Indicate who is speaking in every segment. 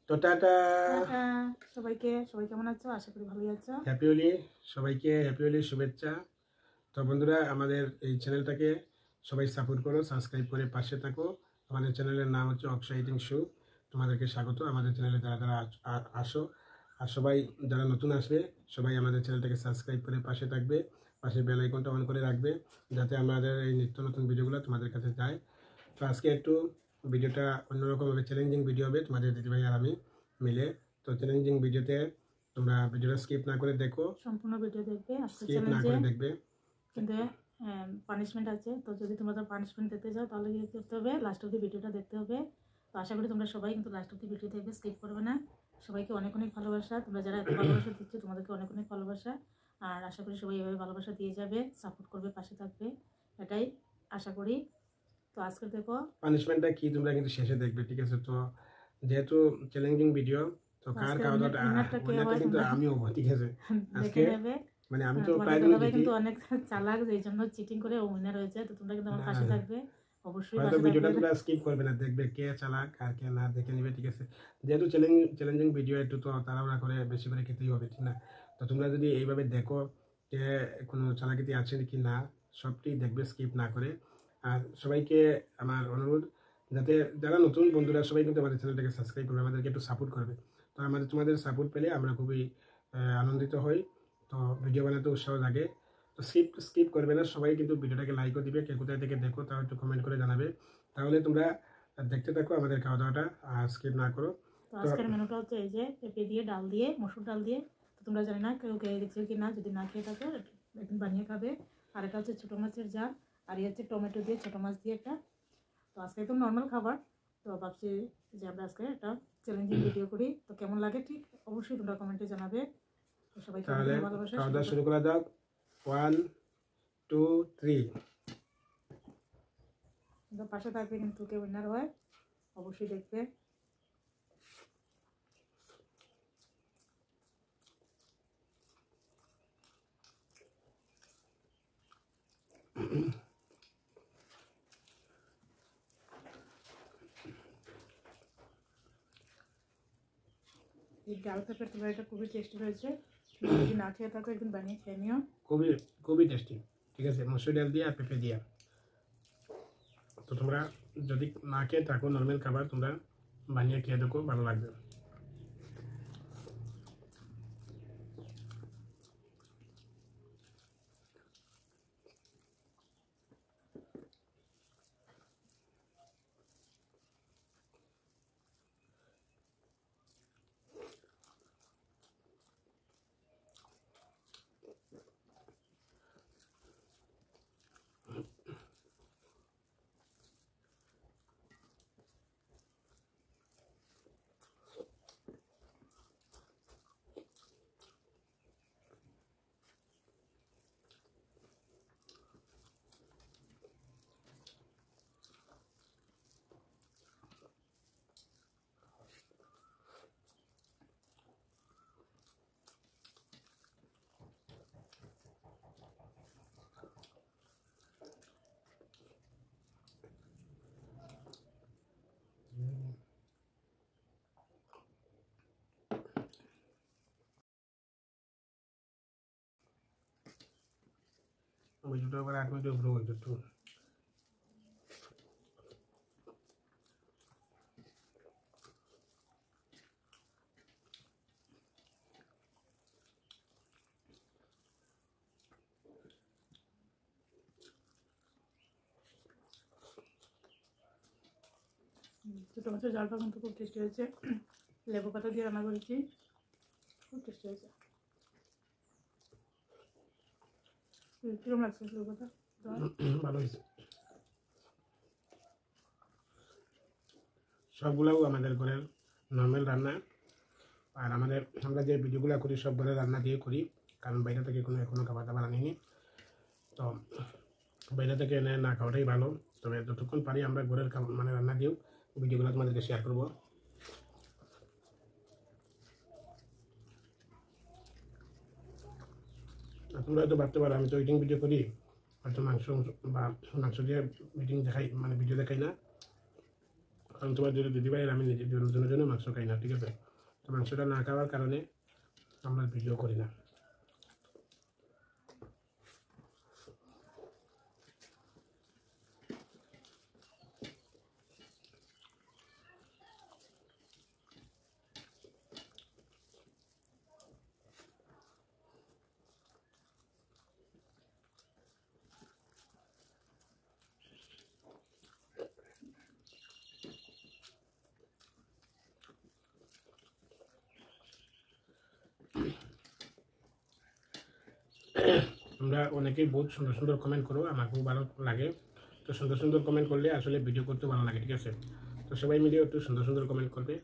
Speaker 1: তো টাটা
Speaker 2: সবাইকে। সবাই কেমন আছো? আশা করি ভালোই আছো।
Speaker 1: হ্যাপি হোলি সবাইকে, হ্যাপি হোলি শুভেচ্ছা। তো বন্ধুরা, আমাদের এই চ্যানেলটাকে সবাই সাপোর্ট করো, সাবস্ক্রাইব করে পাশে থাকো। আমাদের চ্যানেলের নাম হচ্ছে অক্ষয় ইটিং শো। তোমাদেরকে স্বাগত আমাদের চ্যানেলে, যারা যারা আসো। আর সবাই যারা নতুন আসবে, সবাই আমাদের চ্যানেলটাকে সাবস্ক্রাইব করে পাশে থাকবে, পাশে বেল আইকনটা অন করে রাখবে, যাতে আমাদের এই নিত্য নতুন ভিডিওগুলো তোমাদের কাছে যায়। তো আজকে একটু ভিডিওটা অন্যরকম হবে, চ্যালেঞ্জিং ভিডিও হবে তোমাদের দিদিভাই আর আমি মিলে। তো চ্যালেঞ্জিং ভিডিওতে তোমরা ভিডিওটা স্কিপ না করে দেখো,
Speaker 2: সম্পূর্ণ ভিডিও দেখবে। আজকে
Speaker 1: স্কিপ না করে দেখবে,
Speaker 2: কিন্তু পানিশমেন্ট আছে। তো যদি তোমরা পানিশমেন্ট দেখতে চাও তাহলে কি করতে হবে? লাস্ট অব্দি ভিডিওটা দেখতে হবে। তো আশা করি তোমরা সবাই কিন্তু লাস্ট অব্দি ভিডিও দেখবে, স্কিপ করবে না। সবাইকে অনেক অনেক ভালোবাসা। তোমরা যারা এত ভালোবাসা দিচ্ছ, তোমাদেরকে অনেক অনেক ভালোবাসা। আর আশা করি সবাই এভাবে ভালোবাসা দিয়ে যাবে, সাপোর্ট করবে, পাশে থাকবে, এটাই আশা করি। তো আজকে দেখো
Speaker 1: পানিশমেন্টটা কি তোমরা কিন্তু শেষে দেখবে, ঠিক আছে? তো যেহেতু চ্যালেঞ্জিং ভিডিও, তো কার খাওয়া-দাওয়াটা উইনারটা কিন্তু আমি হবো, ঠিক আছে? আজকে মানে আমি তো প্রায় দিনই জিতি,
Speaker 2: কিন্তু অনেক চালাক, এই জন্য চিটিং করে ও উইনার হয়েছে। তো তোমরা কিন্তু আমার পাশে থাকবে, অবশ্যই
Speaker 1: হয়তো ভিডিওটা তোমরা স্কিপ করবে না, দেখবে কে চালাক আর কে না, দেখে নিবে, ঠিক আছে? যেহেতু চ্যালেঞ্জিং ভিডিও, একটু তো তাড়াহুড়া করে বেশি করে খেতেই হবে, ঠিক না? তো তোমরা যদি এইভাবে দেখো যে কোনো চালাকিতি আছে কি না, সবটি দেখবে স্কিপ না করে। আর সবাইকে আমার অনুরোধ, যাতে যারা নতুন বন্ধুরা সবাই কিন্তু আমাদের চ্যানেলটাকে সাবস্ক্রাইব করবে, আমাদেরকে একটু সাপোর্ট করবে। তো তোমাদের সাপোর্ট পেলে আমরা খুবই আনন্দিত হই, তো ভিডিও বানাতে উৎসাহ জাগে। তো স্কিপ করবে না, সবাই কিন্তু ভিডিওটাকে লাইকও দিবে। কে কোথায় থেকে দেখো তাও একটু কমেন্ট করে জানাবে, তাহলে তোমরা দেখতে থাকো আমাদের খাওয়া দাওয়াটা, আর স্কিপ না করো।
Speaker 2: তো আজকের মেনুটা হচ্ছে এই যে পেঁপে দিয়ে, ডাল দিয়ে, মসুর ডাল দিয়ে। তো তোমরা জানি না কেউ খেয়ে দেখছো কি না, যদি না খেয়ে থাকো একদিন বানিয়ে খাবে। আর এটা হচ্ছে ছোটো মাছের ঝাল, আর এই হচ্ছে টমেটো দিয়ে, ছোটো মাছ দিয়ে একটা। তো আজকে একদম নর্মাল খাবার। তো ভাবছি যে আমরা আজকে একটা চ্যালেঞ্জিং ভিডিও করি। তো কেমন লাগে ঠিক অবশ্যই তোমরা কমেন্টে জানাবে। তো সবাইকে ভালোবাসা।
Speaker 1: খাওয়া দাওয়া শুরু করা যাক। 1 2 3।
Speaker 2: পাশে থাকবে কিন্তু কেউ উইনার হয়, অবশ্যই দেখবে। এই ডাল পেঁপের তরকারিটা খুবই টেস্টি হয়েছে। যদি না খেয়ে থাকো একদিন বানিয়ে খেয়ে নিও,
Speaker 1: খুবই খুবই টেস্টি, ঠিক আছে? মসুর ডাল দিয়ে আর পেঁপে দিয়ে। তো তোমরা যদি না খেয়ে থাকো নর্মাল খাবার, তোমরা বানিয়ে খেয়ে দেখো, ভালো লাগবে। ভিডিওটা আবার 8 মিনিট উপরে হয়ে যেত।
Speaker 2: ছোটো মাছের ঝালটা কিন্তু খুব টেস্টি হয়েছে। লেবু পাতা দিয়ে রান্না করেছি, খুব টেস্টি হয়েছে। কিরকম লাগছে লেবু পাতা?
Speaker 1: ভালো হয়েছে। সবগুলাও আমাদের ঘরের নর্মাল রান্না। আর আমরা যে ভিডিওগুলো করি সব ঘরের রান্না দিয়ে করি, কারণ বাইরে থেকে এখনো খাবার দাবার আনিনি। তো বাইরে থেকে এনে না খাওয়াটাই ভালো। তবে যতক্ষণ পারি আমরা ঘরের মানে রান্না দিয়েও ভিডিওগুলো তোমাদেরকে শেয়ার করবো। তোমরা হয়তো ভাবতে পারো আমি তো ইটিং ভিডিও করি, হয়তো মাংস দিয়ে মিটিং দেখাই, মানে ভিডিও দেখাই না। কারণ তোমার যদি দিদিভাই আমি নিজের জন্য মাংস খাই না, ঠিক আছে? তো মাংসটা না খাওয়ার কারণে আমরা ভিডিও করি না। তোমরা অনেকেই বহুত সুন্দর সুন্দর কমেন্ট করো, আমাকেও ভালো লাগে। তো সুন্দর সুন্দর কমেন্ট করলে আসলে ভিডিও করতে ভালো লাগে, ঠিক আছে? তো সবাই মিলে একটু সুন্দর সুন্দর কমেন্ট করবে।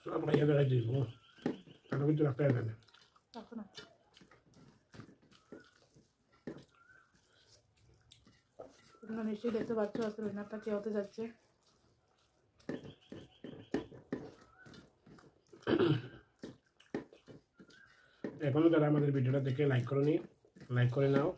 Speaker 1: সব ভাইয়া বেড়াই দিব, তার কিন্তু রাখতে হবে না।
Speaker 2: তোমরা নিশ্চয়ই দেখতে পাচ্ছ আজকে রান্নাটা কি হতে যাচ্ছে।
Speaker 1: এখনো যারা আমাদের ভিডিওটা দেখে লাইক করোনি, লাইক করে নাও।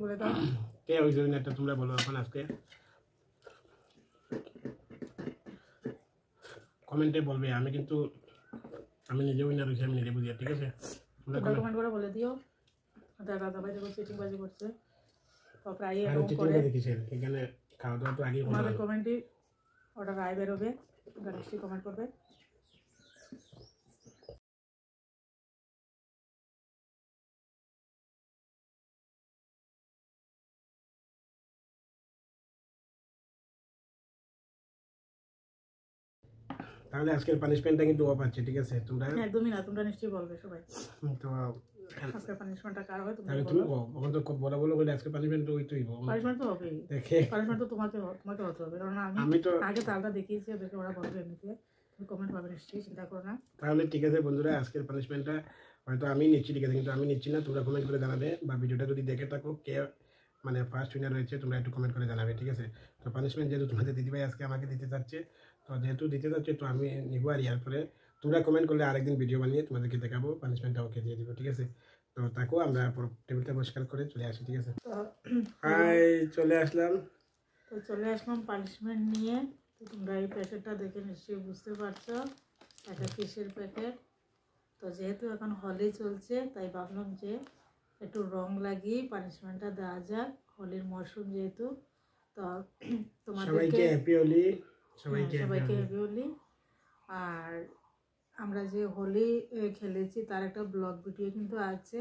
Speaker 2: বলে দাও
Speaker 1: কে ওই জন্য একটা তোমরা বলো এখন আজকে কমেন্টে বলবে। আমি কিন্তু আমি নিজে উইনার হয়েছি, আমি নিজে বুঝি, ঠিক আছে?
Speaker 2: তোমরা কমেন্ট করে বলে দিও দাদা ভাই দেখো চিটিং বাজি করছে। তো প্রায় এরকম
Speaker 1: চিটিং
Speaker 2: করে
Speaker 1: বাজি কিসের? এখানে খাওয়া দাওয়া তো আগেই
Speaker 2: তোমাদের কমেন্টই ওটা রায় বেরোবে, তোমরা নিশ্চয়ই কমেন্ট করবে।
Speaker 1: তাহলে আজকের পানিশমেন্টটা কিন্তু অফ আছে, ঠিক আছে? তোমরা
Speaker 2: একদমই না, তোমরা নিশ্চয়ই বলবে সবাই
Speaker 1: তো
Speaker 2: আজকের পানিশমেন্টটা কার হয়
Speaker 1: তাহলে
Speaker 2: তোমরা
Speaker 1: তুমি
Speaker 2: বলো।
Speaker 1: ওখান তো বলা বলো বলে আজকে পানিশমেন্ট ওই তুই
Speaker 2: পানিশমেন্ট তো হবেই,
Speaker 1: দেখে
Speaker 2: পানিশমেন্ট তো তোমাকে হতে হবে, কারণ
Speaker 1: আমি তো
Speaker 2: আগে তালটা দেখিয়েছি, ওদেরকে ওরা বলবে এমনিতে, তুমি কমেন্ট পাবে নিশ্চয়ই, চিন্তা করো না।
Speaker 1: তাহলে ঠিক আছে বন্ধুরা, আজকের পানিশমেন্টটা হয়তো আমি নিচ্ছি, ঠিক আছে? কিন্তু আমি নিচ্ছি না, তোমরা কমেন্ট করে জানাবে। বা ভিডিওটা যদি দেখে থাকো কে মানে ফার্স্ট উইনার হয়েছে, তোমরা একটু কমেন্ট করে জানাবে, ঠিক আছে? তো পানিশমেন্ট যেহেতু তোমাদের দিদিভাই আজকে আমাকে দিতে চাচ্ছে, তো যেহেতু দিতে চাচ্ছে তো আমি নিবো। আর ইয়ার পরে তোমরা কমেন্ট করলে আরেকদিন ভিডিও বানিয়ে তোমাদেরকে দেখাবো, পানিশমেন্টটা ওকে দিয়ে দিব, ঠিক আছে? তো তাকেও আমরা টেবিলটা পরিষ্কার করে চলে আসি, ঠিক আছে? হাই, চলে আসলাম।
Speaker 2: তো চলে আসলাম পানিশমেন্ট নিয়ে। তো তোমরা এই প্যাকেটটা দেখে নিশ্চয়ই বুঝতে পারছো এটা কিসের প্যাকেট। তো যেহেতু এখন হোলি চলছে তাই ভাবলাম যে একটু রং লাগিয়ে পানিশমেন্টটা দেওয়া যাক, হোলির মরশুম যেহেতু। তো
Speaker 1: সবাইকে হ্যাপি হোলি,
Speaker 2: সবাইকে হ্যাপি হোলি। আর আমরা যে হোলি খেলেছি তার একটা ব্লগ ভিডিও কিন্তু আছে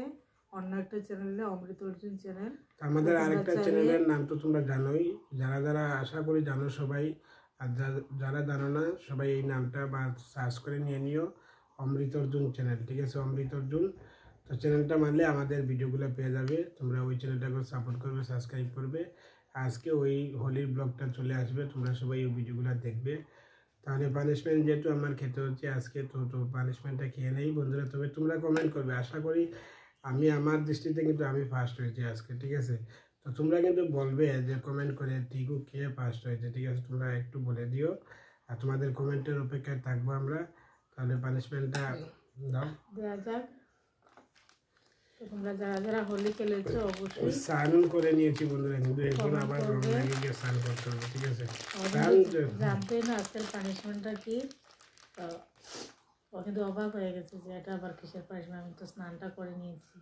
Speaker 2: অন্য একটা চ্যানেলে, অমৃত অর্জুন চ্যানেল।
Speaker 1: আমাদের আরেকটা চ্যানেলের নাম তো তোমরা জানোই, যারা যারা আশা করি জানো সবাই, আর যারা জানো না সবাই এই নামটা বা সার্চ করে নিয়ে নিও, অমৃত অর্জুন চ্যানেল, ঠিক আছে? অমৃত অর্জুন। তো চ্যানেলটা মানলে আমাদের ভিডিওগুলো পেয়ে যাবে, তোমরা ওই চ্যানেলটাকে সাপোর্ট করবে, সাবস্ক্রাইব করবে। আজকে ওই হোলির ব্লগটা চলে আসবে, তোমরা সবাই ওই ভিডিওগুলো দেখবে। তাহলে পানিশমেন্ট যেহেতু আমার খেতে হচ্ছে আজকে, তো পানিশমেন্টটা খেয়ে নেই বন্ধুরা। তবে তোমরা কমেন্ট করবে, আশা করি আমি আমার দৃষ্টিতে কিন্তু আমি ফার্স্ট হয়েছি আজকে, ঠিক আছে? তো তোমরা কিন্তু বলবে যে কমেন্ট করে টিকু কে ফার্স্ট হয়েছে, ঠিক আছে? তোমরা একটু বলে দিও, আর তোমাদের কমেন্টের অপেক্ষায় থাকবো আমরা। তাহলে পানিশমেন্টটা দাও,
Speaker 2: দেওয়া যাক। তো তোমরা যারা যারা হোলি খেলেছো অবশ্যই
Speaker 1: স্নান করে নিয়েছি বন্ধুরা, কিন্তু এখন আবার রং লাগিয়ে গিয়ে স্নান করতে হবে, ঠিক আছে?
Speaker 2: জানতে না আজকের পানিশমেন্টটা কি, তো ও কিন্তু অবাক হয়ে গেছে যে এটা আবার কিসের পানিশমেন্ট, আমি তো স্নানটা করে নিয়েছি।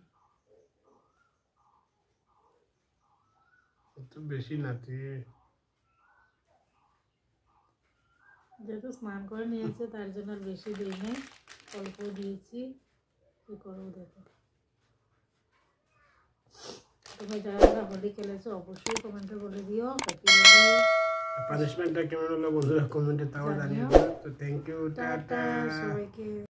Speaker 1: তো বেশি না,
Speaker 2: যেহেতু স্নান করে নিয়েছে তার জন্য আর বেশি দিই নাই, অল্প দিয়েছি। কি করবো দেখো। তোমরা যারা যারা হোলি খেলেছো অবশ্যই কমেন্টে বলে দিও হ্যাপি হোলি।
Speaker 1: পানিশমেন্টটা কেমন হলো বন্ধুরা কমেন্টে তাও জানিয়ে দিও। তো থ্যাংক ইউ, টাটা
Speaker 2: সবাইকে।